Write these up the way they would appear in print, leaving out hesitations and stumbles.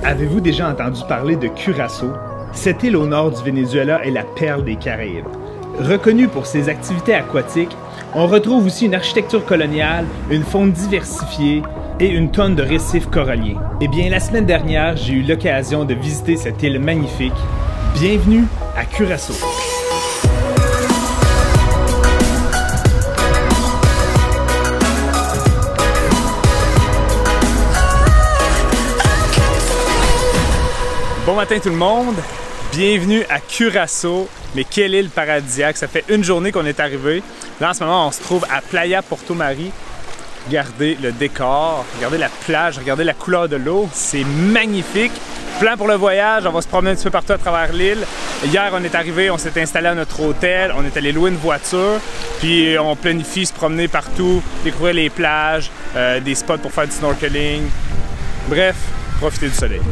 Avez-vous déjà entendu parler de Curaçao? Cette île au nord du Venezuela est la perle des Caraïbes. Reconnue pour ses activités aquatiques, on retrouve aussi une architecture coloniale, une faune diversifiée et une tonne de récifs coralliens. Eh bien, la semaine dernière, j'ai eu l'occasion de visiter cette île magnifique. Bienvenue à Curaçao! Bon matin tout le monde, bienvenue à Curaçao, mais quelle île paradisiaque, ça fait une journée qu'on est arrivé. Là en ce moment on se trouve à Playa Porto Mari. Regardez le décor, regardez la plage, regardez la couleur de l'eau, c'est magnifique. Plan pour le voyage, on va se promener un petit peu partout à travers l'île. Hier on est arrivé, on s'est installé à notre hôtel, on est allé louer une voiture, puis on planifie se promener partout, découvrir les plages, des spots pour faire du snorkeling. Bref, profitez du soleil.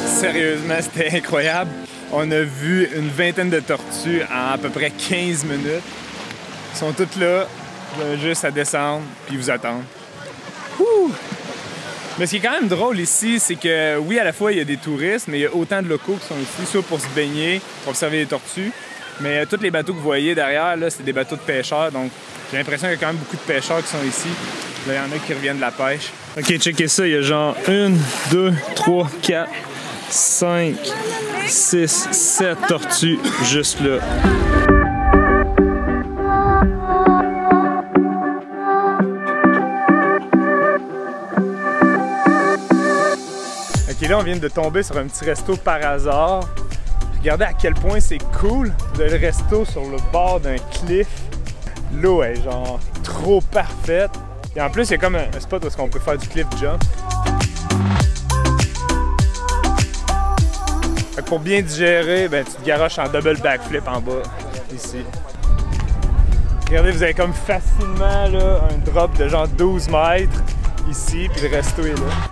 Sérieusement, c'était incroyable. On a vu une vingtaine de tortues en à peu près 15 minutes. Ils sont toutes là, juste à descendre, puis vous attendre. Ouh! Mais ce qui est quand même drôle ici, c'est que oui, à la fois, il y a des touristes, mais il y a autant de locaux qui sont ici, soit pour se baigner, pour observer les tortues. Mais tous les bateaux que vous voyez derrière, là, c'est des bateaux de pêcheurs, donc j'ai l'impression qu'il y a quand même beaucoup de pêcheurs qui sont ici. Là, il y en a qui reviennent de la pêche. Ok, checkez ça, il y a genre 1, 2, 3, 4... 5, 6, 7 tortues juste là. Ok, là on vient de tomber sur un petit resto par hasard. Regardez à quel point c'est cool de le resto sur le bord d'un cliff. L'eau est genre trop parfaite. Et en plus il y a comme un spot où on peut faire du cliff jump. Pour bien digérer, ben, tu te garoches en double backflip en bas, ici. Regardez, vous avez comme facilement là, un drop de genre 12 mètres ici, puis le resto est là.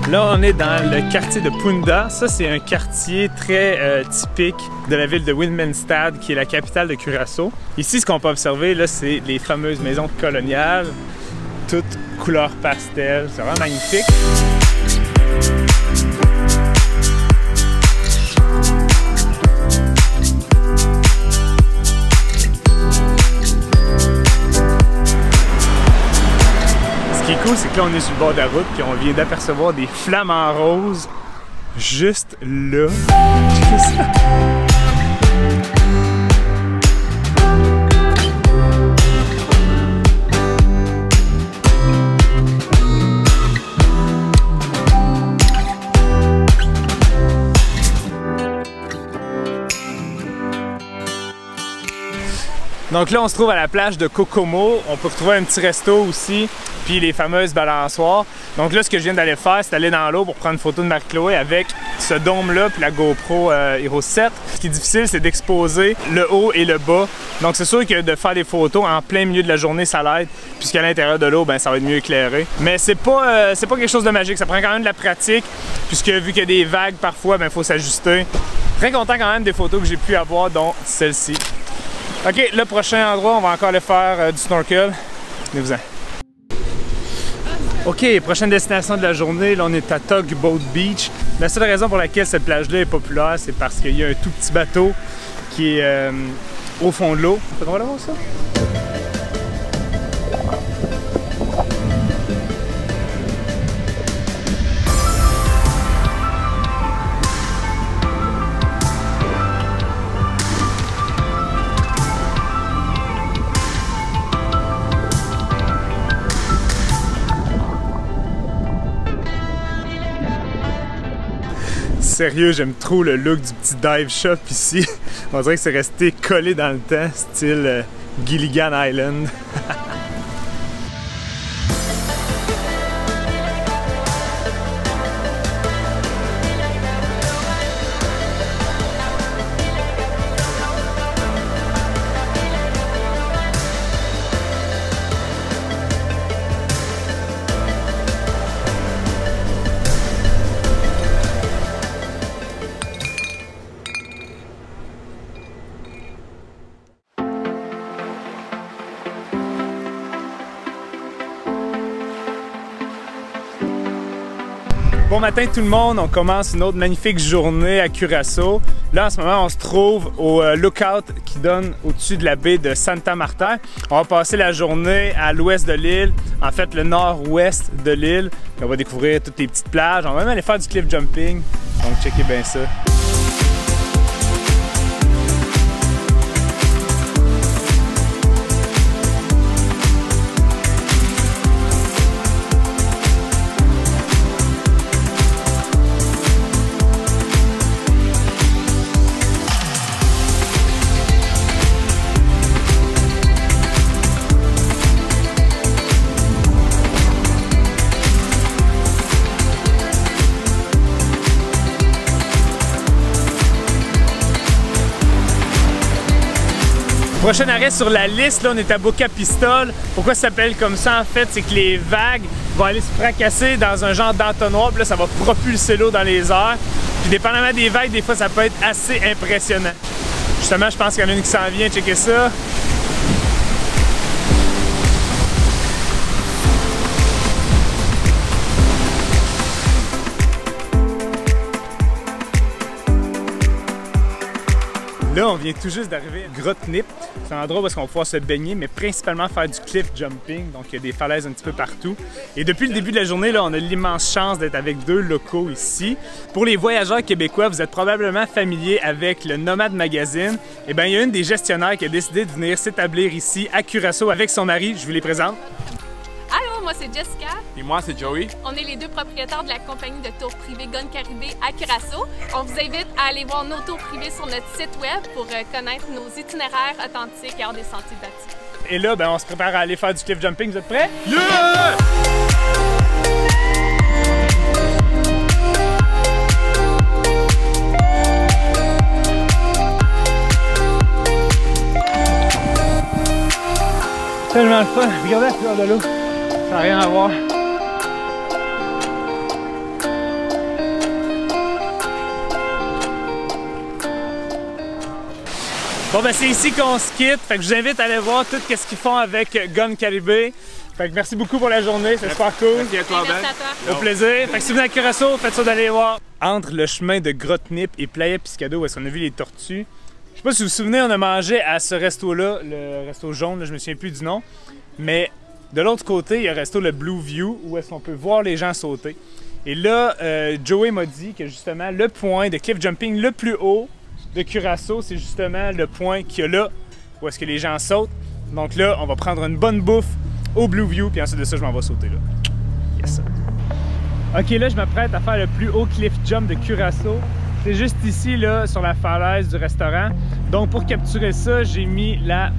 Là, on est dans le quartier de Punda. Ça, c'est un quartier très typique de la ville de Willemstad, qui est la capitale de Curaçao. Ici, ce qu'on peut observer, là, c'est les fameuses maisons coloniales, toutes couleur pastel. C'est vraiment magnifique. Ce qui est cool, c'est que là, on est sur le bord de la route, puis on vient d'apercevoir des flamants roses juste là. Donc là, on se trouve à la plage de Kokomo. On peut retrouver un petit resto aussi. puis les fameuses balançoires. Donc là, ce que je viens d'aller faire, c'est aller dans l'eau pour prendre une photo de Marie-Chloé avec ce dôme-là puis la GoPro Hero 7. Ce qui est difficile, c'est d'exposer le haut et le bas. Donc c'est sûr que de faire des photos en plein milieu de la journée, ça l'aide, puisqu'à l'intérieur de l'eau, ben, ça va être mieux éclairé. Mais c'est pas quelque chose de magique, ça prend quand même de la pratique, puisque vu qu'il y a des vagues parfois, ben, faut s'ajuster. Très content quand même des photos que j'ai pu avoir, dont celle-ci. Ok, le prochain endroit, on va encore aller faire du snorkel. Venez-vous-en. Ok, prochaine destination de la journée, là on est à Tugboat Beach. La seule raison pour laquelle cette plage-là est populaire, c'est parce qu'il y a un tout petit bateau qui est au fond de l'eau. On peut voir ça? Sérieux, j'aime trop le look du petit dive shop ici. On dirait que c'est resté collé dans le temps, style Gilligan Island. Bon matin tout le monde, on commence une autre magnifique journée à Curaçao. Là en ce moment on se trouve au lookout qui donne au-dessus de la baie de Santa Marta. On va passer la journée à l'ouest de l'île, en fait le nord-ouest de l'île. On va découvrir toutes les petites plages, on va même aller faire du cliff jumping, donc checkez bien ça. Prochain arrêt sur la liste, là on est à Boca Pistol. Pourquoi ça s'appelle comme ça en fait? C'est que les vagues vont aller se fracasser dans un genre d'entonnoir, puis là ça va propulser l'eau dans les airs. Puis dépendamment des vagues, des fois ça peut être assez impressionnant. Justement, je pense qu'il y en a une qui s'en vient, checker ça. Là, on vient tout juste d'arriver à Grotte Nip. C'est un endroit où on va pouvoir se baigner, mais principalement faire du cliff jumping. Donc, il y a des falaises un petit peu partout. Et depuis le début de la journée, là, on a l'immense chance d'être avec deux locaux ici. Pour les voyageurs québécois, vous êtes probablement familiers avec le Nomade Magazine. Eh bien, il y a une des gestionnaires qui a décidé de venir s'établir ici à Curaçao avec son mari. Je vous les présente. Allô, moi c'est Jessica. Et moi c'est Joey. On est les deux propriétaires de la compagnie de tours privés Gun Caribé à Curaçao. On vous invite à aller voir nos tours privés sur notre site web pour connaître nos itinéraires authentiques et hors des sentiers battus. Et là, ben, on se prépare à aller faire du cliff jumping. Vous êtes prêts? Yeah! Tellement le fun. Regardez la couleur de l'eau. Ça n'a rien à voir. Bon ben c'est ici qu'on se quitte. Fait que je vous invite à aller voir tout ce qu'ils font avec Gun Caribé. Fait que merci beaucoup pour la journée, c'est super cool. Merci à toi, Ben. Merci à toi. Au plaisir. Fait que si vous venez à Curaçao, faites ça d'aller voir. Entre le chemin de Grotte Nip et Playa Piscado, où est-ce qu'on a vu les tortues. Je sais pas si vous vous souvenez, on a mangé à ce resto-là, le resto jaune, là, je me souviens plus du nom. Mais de l'autre côté, il y a le resto le Blue View, où est-ce qu'on peut voir les gens sauter. Et là, Joey m'a dit que justement, le point de cliff jumping le plus haut de Curaçao, c'est justement le point qu'il y a là, où est-ce que les gens sautent. Donc là, on va prendre une bonne bouffe au Blue View, puis ensuite de ça, je m'en vais sauter là. Yes! Ok, là, je m'apprête à faire le plus haut cliff jump de Curaçao. C'est juste ici, là, sur la falaise du restaurant. Donc, pour capturer ça, j'ai mis la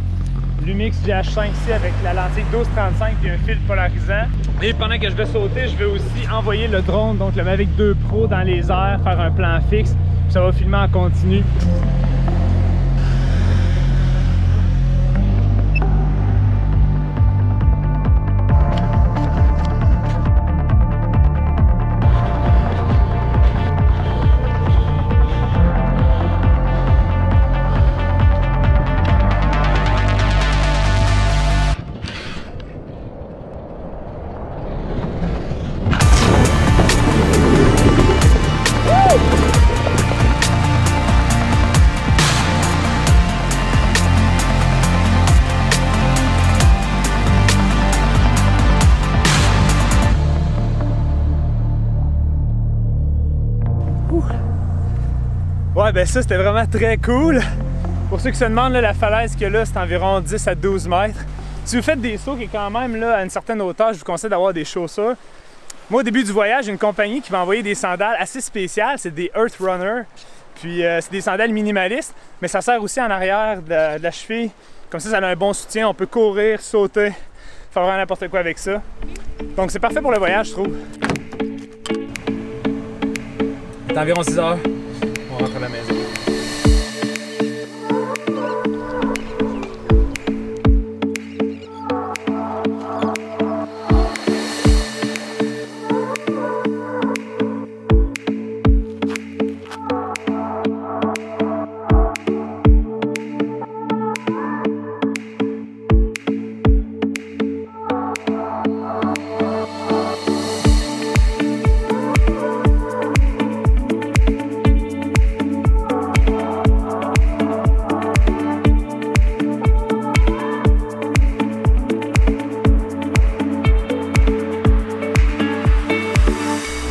Lumix GH5 ici avec la lentille 12-35 et un fil polarisant. Et pendant que je vais sauter, je vais aussi envoyer le drone, donc le Mavic 2 Pro, dans les airs, faire un plan fixe. Puis ça va filmer en continu. Ouais, ben ça c'était vraiment très cool. Pour ceux qui se demandent, là, la falaise qu'il y a là, c'est environ 10 à 12 mètres. Si vous faites des sauts qui est quand même là, à une certaine hauteur, je vous conseille d'avoir des chaussures. Moi, au début du voyage, j'ai une compagnie qui m'a envoyé des sandales assez spéciales. C'est des Earth Runner. Puis c'est des sandales minimalistes, mais ça sert aussi en arrière de la cheville. Comme ça a un bon soutien. On peut courir, sauter, faire vraiment n'importe quoi avec ça. Donc c'est parfait pour le voyage, je trouve. C'est environ 6 heures. On rentre à la maison.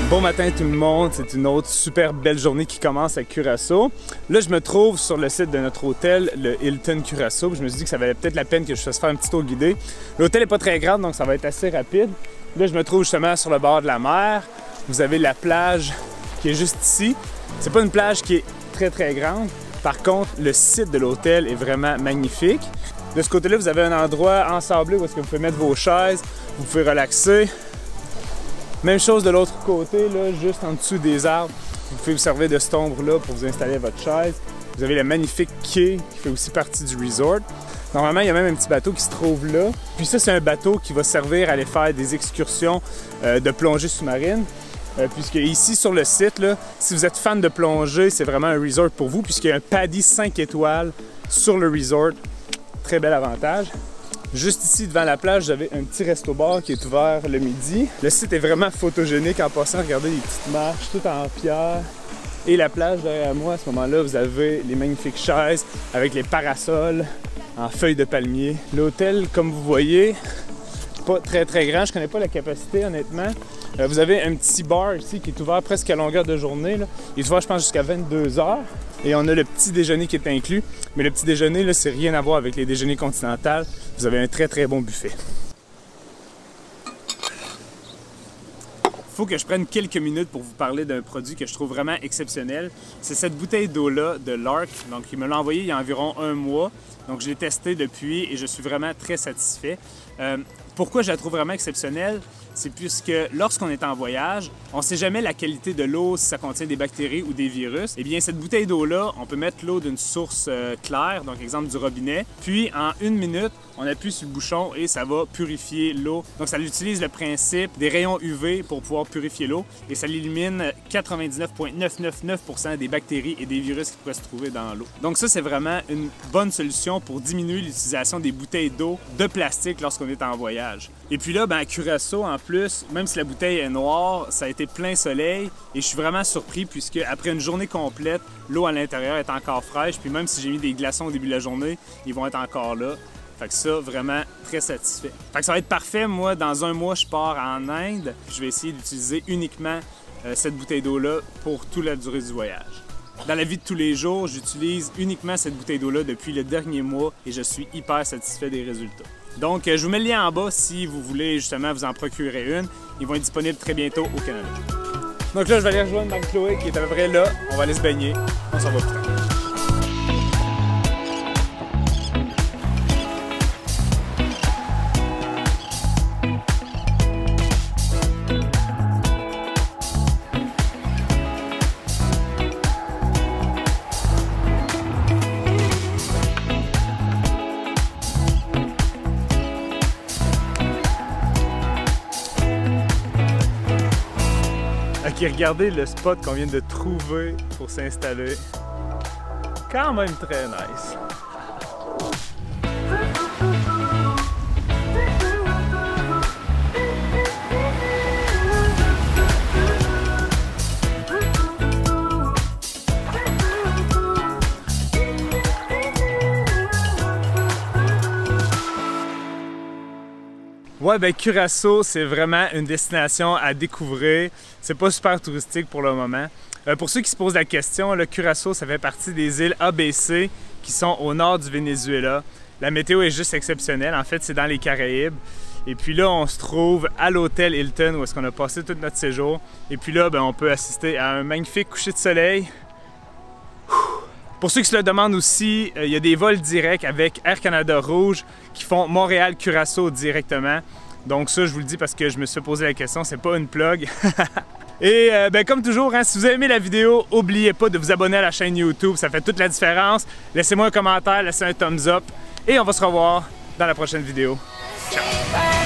Bon matin tout le monde, c'est une autre super belle journée qui commence à Curaçao. Là, je me trouve sur le site de notre hôtel, le Hilton Curaçao. Je me suis dit que ça valait peut-être la peine que je fasse faire un petit tour guidé. L'hôtel n'est pas très grand, donc ça va être assez rapide. Là, je me trouve justement sur le bord de la mer. Vous avez la plage qui est juste ici. C'est pas une plage qui est très grande. Par contre, le site de l'hôtel est vraiment magnifique. De ce côté-là, vous avez un endroit ensablé où est-ce que vous pouvez mettre vos chaises, vous pouvez relaxer. Même chose de l'autre côté, là, juste en dessous des arbres. Vous pouvez vous servir de cette ombre-là pour vous installer votre chaise. Vous avez le magnifique quai qui fait aussi partie du resort. Normalement, il y a même un petit bateau qui se trouve là. Puis ça, c'est un bateau qui va servir à aller faire des excursions de plongée sous-marine. Puisque ici, sur le site, là, si vous êtes fan de plongée, c'est vraiment un resort pour vous, puisqu'il y a un PADI 5 étoiles sur le resort. Très bel avantage. Juste ici, devant la plage, j'avais un petit resto-bar qui est ouvert le midi. Le site est vraiment photogénique en passant. Regardez les petites marches, tout en pierre. Et la plage derrière moi, à ce moment-là, vous avez les magnifiques chaises avec les parasols en feuilles de palmier. L'hôtel, comme vous voyez, pas très grand. Je connais pas la capacité, honnêtement. Vous avez un petit bar ici qui est ouvert presque à longueur de journée. Là. Il est ouvert, je pense, jusqu'à 22 h. Et on a le petit déjeuner qui est inclus. Mais le petit déjeuner, là, c'est rien à voir avec les déjeuners continentaux. Vous avez un très bon buffet. Il faut que je prenne quelques minutes pour vous parler d'un produit que je trouve vraiment exceptionnel. C'est cette bouteille d'eau-là de Lark. Donc, il me l'a envoyé il y a environ un mois. Donc, je l'ai testé depuis et je suis vraiment très satisfait. Pourquoi je la trouve vraiment exceptionnelle? C'est puisque lorsqu'on est en voyage, on ne sait jamais la qualité de l'eau, si ça contient des bactéries ou des virus. Eh bien, cette bouteille d'eau-là, on peut mettre l'eau d'une source claire, donc exemple du robinet. Puis, en 1 minute, on appuie sur le bouchon et ça va purifier l'eau. Donc, ça utilise le principe des rayons UV pour pouvoir purifier l'eau et ça élimine 99,999% des bactéries et des virus qui pourraient se trouver dans l'eau. Donc, ça, c'est vraiment une bonne solution pour diminuer l'utilisation des bouteilles d'eau de plastique lorsqu'on est en voyage. Et puis là, ben, à Curaçao, en plus, même si la bouteille est noire, ça a été plein soleil et je suis vraiment surpris puisque après une journée complète, l'eau à l'intérieur est encore fraîche. Puis même si j'ai mis des glaçons au début de la journée, ils vont être encore là. Fait que ça, vraiment très satisfait. Fait que ça va être parfait. Moi, dans un mois, je pars en Inde. Je vais essayer d'utiliser uniquement cette bouteille d'eau-là pour toute la durée du voyage. Dans la vie de tous les jours, j'utilise uniquement cette bouteille d'eau-là depuis le dernier mois et je suis hyper satisfait des résultats. Donc, je vous mets le lien en bas si vous voulez justement vous en procurer une. Ils vont être disponibles très bientôt au Canada. Donc là, je vais aller rejoindre Marie-Chloé qui est à peu près là. On va aller se baigner. On s'en va plus tard. Puis regardez le spot qu'on vient de trouver pour s'installer. Quand même très nice. Ouais, ben Curaçao, c'est vraiment une destination à découvrir. C'est pas super touristique pour le moment. Pour ceux qui se posent la question, le Curaçao, ça fait partie des îles ABC qui sont au nord du Venezuela. La météo est juste exceptionnelle. En fait, c'est dans les Caraïbes. Et puis là, on se trouve à l'hôtel Hilton où est-ce qu'on a passé tout notre séjour. Et puis là, ben, on peut assister à un magnifique coucher de soleil. Pour ceux qui se le demandent aussi, il y a des vols directs avec Air Canada Rouge qui font Montréal-Curaçao directement. Donc ça, je vous le dis parce que je me suis posé la question, c'est pas une plug. Et ben, comme toujours, hein, si vous avez aimé la vidéo, n'oubliez pas de vous abonner à la chaîne YouTube, ça fait toute la différence. Laissez-moi un commentaire, laissez un thumbs up et on va se revoir dans la prochaine vidéo. Ciao!